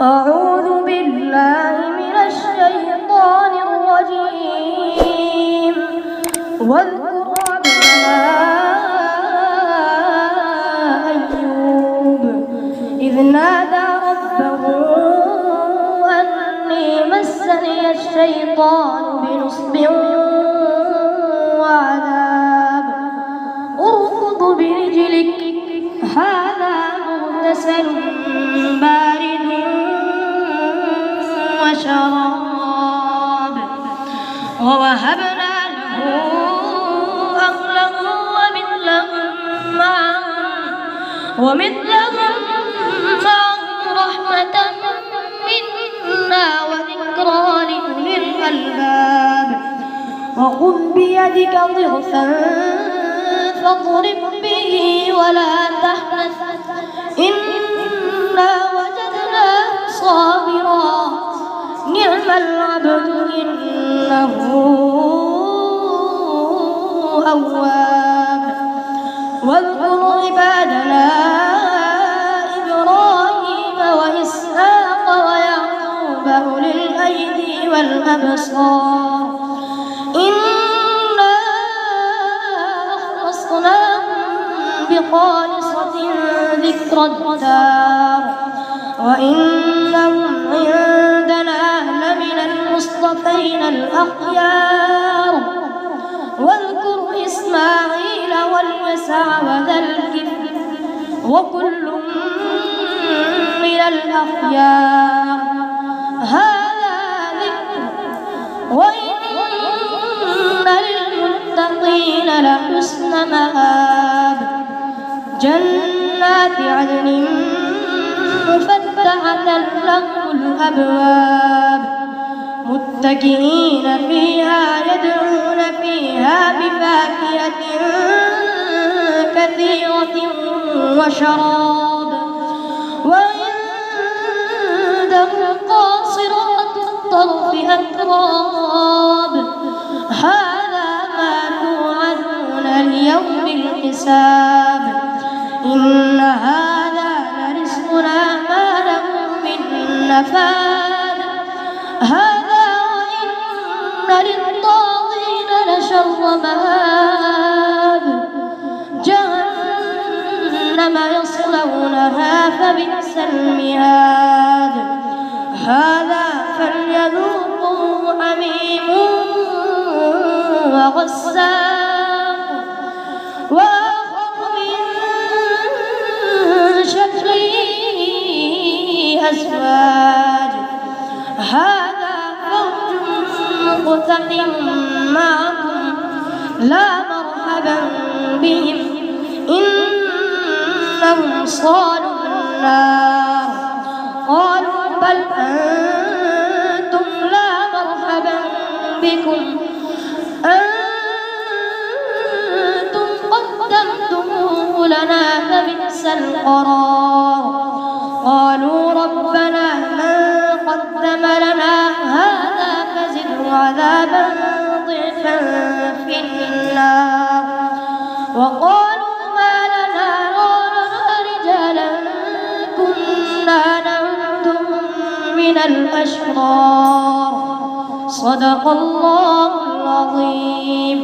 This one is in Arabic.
أعوذ بالله من الشيطان الرجيم. واذكر عبدنا أيوب إذ نادى ربه أني مسني الشيطان بنصب وعذاب. اركض برجلك هذا مغتسل بارد وشراب. ووهبنا له أهله ومثلهم معه رحمة منا وذكرى لأولي الألباب. وخذ بيدك ضغثا فاضرب به ولا تحنث إنا وجدناه صابرا نعم العبد إنه أواب. واذكر عبادنا إبراهيم وإسحاق ويعقوب أولي الأيدي والأبصار إنا أخلصناهم بخالصة ذكر الدار وإنهم عندنا لمن المصطفين الأخيار. واذكر إسماعيل واليسع وذا الكفل وكل من الأخيار. هذا ذكر وإن للمتقين لحسن مآب. جنات عدن مفتحة لهم الأبواب متكئين فيها يدعون فيها بفاكهة كثيرة وشراب. وعندهم قاصرات الطرف أتراب. هذا ما توعدون ليوم الحساب. إن هذا لرزقنا ما له من نفاد. هذا وإن للطاغين لشر مآب. جهنم يصلونها فبئس المهاد. هذا فليذوقوه حميم وغساق وآخر من شكله أزواج. هذا فوج مقتحم معكم لا مرحبا بهم إنهم صالوا النار. قالوا بل أنتم لا مرحبا بكم أنتم قدمتموه لنا فبئس القرار. قالوا ربنا من قدم لنا هذا فزده عذابا ضعفا في النار. وقالوا ما لنا لا نرى رجالا كنا نعدهم من الأشرار. صدق الله العظيم.